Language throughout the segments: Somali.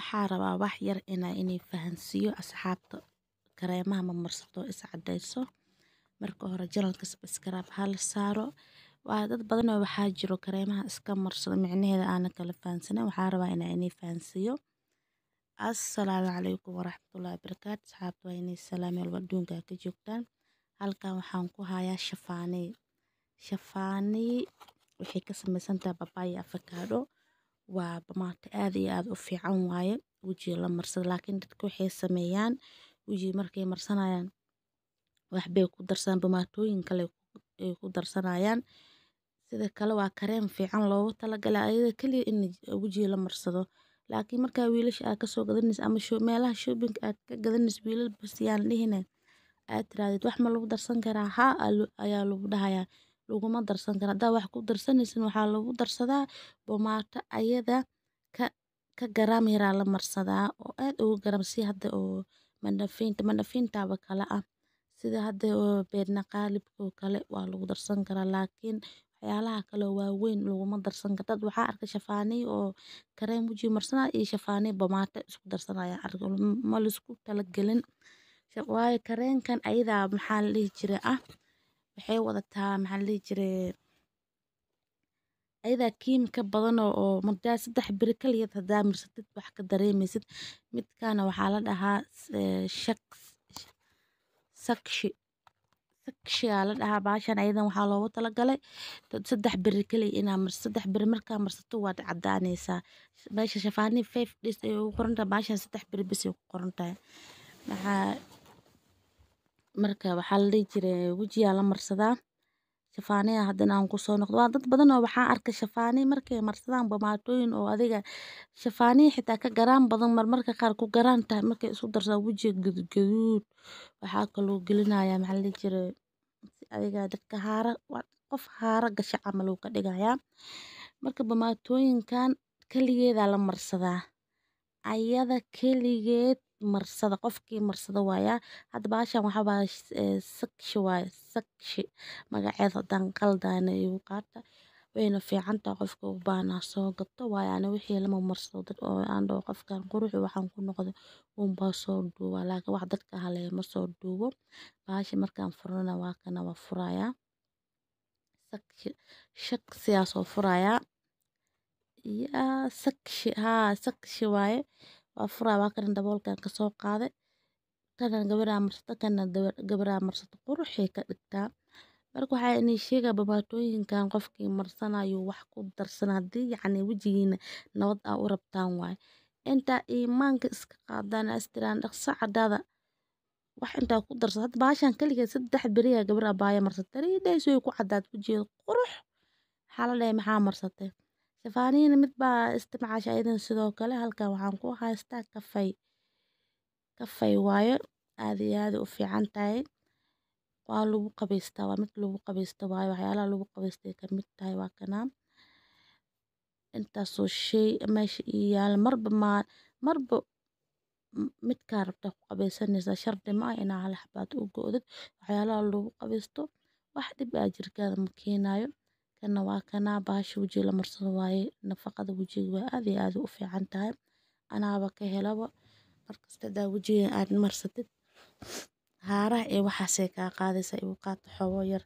Waxaan rabaa wax yar inay fahansiiyo asxaabta kareemaha ma marsato is cadayso. Marka hore janalka subscribe hal saaro. Waa dad badan oo waxaa jiro kareemaha iska marsado micnaheeda aan kala fahansanin. Waxaan rabaa inay fahansiiyo. Assalaamu calaykum waraxmatullaahi wabarakaatuh. Asxaabta waa inay salaam walba adduunka ka joogtaan. Halkan waxaan ku hayaa shafaani. Shafaani waxay ka samaysan tahay papaya avocado. Waa bamaata aad iyo aad u fiican waaye wajiga la marsado laakiin dadku waxay sameeyaan wajiga markay marsanayaan wax bay ku darsan bamaatooyin kale ay ku darsanayaan sida kale waa kareem fiican loogu talagalay ayada kaliya in wajiga la marsado laakiin marka wiilasha aad ka soo gadanayso ama meelaha shopping aad ka gadanayso wiilal bas yaan dhihine aad tiraadid wax ma lagu darsan karaa ayaa lagu dhahayaa laguma darsan karo hadaa wax ku darsanaysin waxaa lagu darsadaa bamaata ayada ka garaam yaraa la marsadaa oo aad ugu garam si hadda oo mandhafiinta kala ah sida hadda oo beedna qaalibka oo kale waa lagu darsan karaa laakiin waxyaalaha kale waaweyn laguma darsan karo dad waxaa arkay shafaani oo kareem wajiga marsanaa iyo shafaani bamaata isku darsanaya ma la isku talagelin waayo kareenkan ayada maxaa la dhihi jiray waxay wadataa maxaa la dhihi jiray ayada kiimika badan oo muddo 3 biri kaliya hadaa marsatid wax ka dareemaysid midkaana waxaa la dhahaa sakshi la dhahaa baashan ayadan waxaa loogu talagalay 3 biri kaliya inaa marsato 3 biri markaa marsato waad cadaanaysaa meesha shafaani 5 days ay ugu qoran tahay baashan 3 biri bis ay ku qoran tahay marka waxaa la dhihi jiray wajiga la marsadaa shafaaniya haddana aan ku soo noqdo waa dad badan oo waxaa arkay shafaani markay marsadaan bamaatooyin oo adiga shafaani xitaa ka garaan badan marmarka qaar ku garaan tahay markay isku darsadaan wajiga gaduud waxaa kaloo gelinayaa maxaa la dhihi jiray adiga dadka qof haara gasha camal uu ka dhigayaa marka bamaatooyinkan kaligeeda la marsadaa ayada kaligeed marsada qofkii marsada waaya hadda baashan waxa waa sakshi magaceeda dan qaldaana igu qaata wayna fiican tahay qofka u baahnaa soo gato waayo ana wixii lama marsado dad oo aan dhaho qofkan qurux waxaan ku noqdo baa soo duuba laakiin wax dadka haleeyo ma soo duubo baasha markaan furana waa kana waa furaya sakshi soo furaya sakshi waaye waa furaa waa kan daboolkan ka soo qaaday kana gabaraa marsata kana gabaraa marsata quruxay ka dhigtaa marka waxaa inay sheegaa bamaatooyinkan qofkii marsanayo wax ku darsan haddii yacni wajigiina nabad aa u rabtaan waaye intaa iimaanka iska qaadaan astiraan dhaqso cadaada wax intaa ku darsan hadda baashan kaligeed 3 beri gabar abaaya marsata 3 days way ku cadaad wajigeeda qurux waxaa la dhahay maxaa marsatay shafaaniina mid baa isticmaasha aydan sidoo kale halkan waxaan ku haystaa kafay waayo aad iyo aad u fiican tahay waa lagu qabaystaa waa mid lagu qabaysto waayo waxyaalaha lagu qabaystay ka mid tahay waa kana intaasoo shay meesha yaal marba midkaa rabta ku qabaysanaysaa shardi ma ah inaa hal xabaad u go'did waxyaalaha lagu qabaysto wax dhib ah jirkaada ma keenayo kana waa kana baasha wajiga la marsado waaye nafaqada wajiga waa aad iyo aad u fiican tahay anaaba ka helaba markasta daa wajiga aad marsatid haaraha ee waxaasay kaa qaadaysa igu qaata xobo yar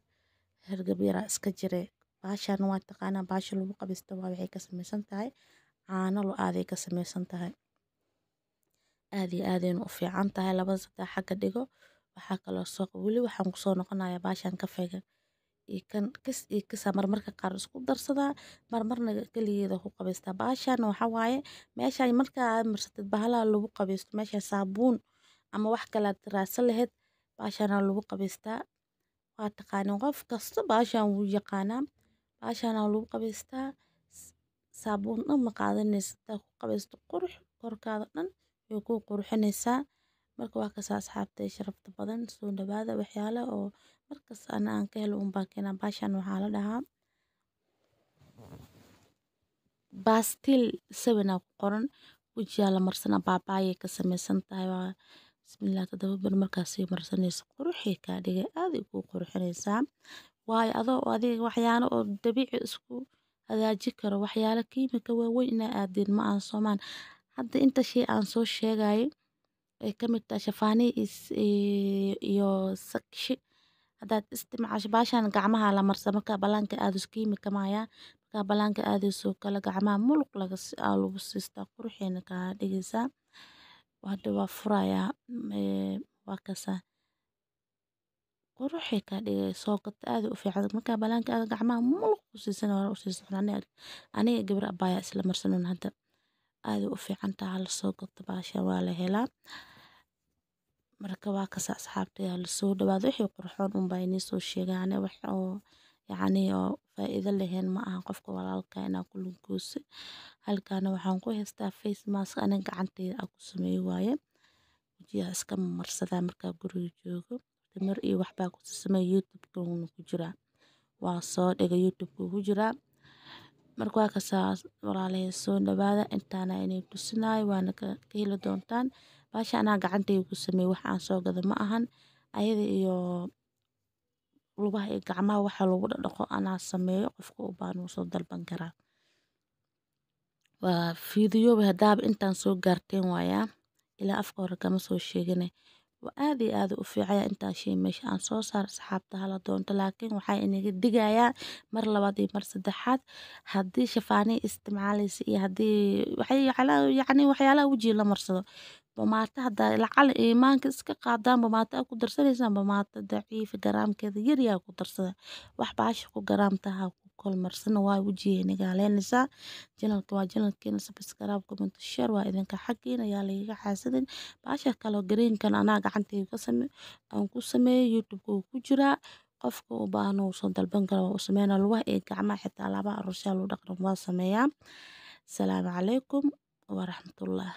hergab yara iska jiray baashan waa taqaanaa baasha lagu qabaysto waa waxay ka samaysan tahay caano lo aaday ka samaysan tahay aad iyo aadayna u fiican tahay labada saddex xagga dhigo waxaa kaloo weli waxaan ku soo noqonayaa baashan kafayga iyo kisa marmarka qaar isku darsadaa marmarna kaligeeda ku qabaystaa baashan waxa waaye meeshaan markaa aad marsatid bahalaha lagu qabaysto meesha saabuun ama wax kale aad raadsan lahayd baashana lagu qabaystaa waa taqaanin qof kasta baashan wuu yaqaanaa baashana lagu qabaystaa saabuun dhan ma qaadanaysa hadaa ku qabaysto qurux korkaada dhan way ku qurxinaysaa marka waa kasaa asxaabtay sharafta badan soo dhawaada waxyaala oo markas aan ka helo baa keenaa baashan waxaa la dhahaa baastil 7 ku qoran wajiga la marsana baabaya ka samaysan tahay waa bismillaah 7 bir markaas sii marsanaysa quruxay ka dhigay aad ay ku qurxinaysaa waayo adoo adiga waxyaalo oo dabiici isku hagaaji karo waxyaalo kiimika waaweyn inaa aadin ma aan soomaan hadda inta shay aan soo sheegay ay ka mid tahay shafaani iyo sakshi hadaad isticmaasho baashan gacmaha la marsado marka balaanka aad iskiimi kamaya marka balaanka aadayso kala gacmaha muluq lagu siistaa qurxina ka dhigaysaa hadda waa furayaa waa kasaa quruxi ka dhigay soo gata aad u fiican marka balaanka aad gacmaha muluq u siisan waa u siisan aniga gabar abaya isla marsanon hadda aad u fiican tahay la soo gata baasha waa la helaa marka waa kasa asxaabtay la soo dhawaado wixii qurxoon un baa inii soo sheegaan wax oo yacni oo faa'iido leheen ma aha qofka walaalka inaa ku lugoosi halkaana waxaan ku haystaa face mask aniga gacantayda aan ku sameeyo waaye wajiga iska marsadaa markaa guriga joogo timir iyo waxbaa ku sameeyo youtube-ka ku jiraa waa soo dhigay youtube-ka ku jiraa marka waa kasaa walaalahay soo dhawaada intaana inay tusinayo waana ka heli doontaan baasha anaa gacantayda ku sameeyo wax aan soo gado ma ahan ayada iyo lugaha iyo gacmaha waxa lagu dhaqo anaa sameeyo qofka u baahan wuu soo dalban karaa waa fiidiyo hadaaba intaan soo gaarteen waayaa ilaa afka hore kama soo sheegane waa aad iyo aad u fiicaya intaa shay meesha aan soo saar asxaabta hala doonto laakiin waxaa inaga digayaa mar labaad iyo mar saddexaad haddii shafaani isticmaalaysa iyo haddii waxyaalaha wejiga la marsado bamaata haddaa lacal iimaanka iska qaadaan bamaata aad ku darsanaysaan bamaata daciifa garaamkeeda yar yaa ku darsada wax baasha ku garaamtaha ku kol marsana waa wejiga nagaaleynaysaa janalka waa janalkeena subscribe comment share waa idinka xaggiina yaa lagaga xaasadin baasha kale greenkan anaa gacantayda ka sameey aan ku sameeyay youtube-ka uu ku jiraa qofka u baahan uu soo dalban karo waa u sameynaa lugaha iyo gacmaha xitaa laba arushaa lagu dhaqan waa sameeyaa asalaamu calaykum waraxmatullah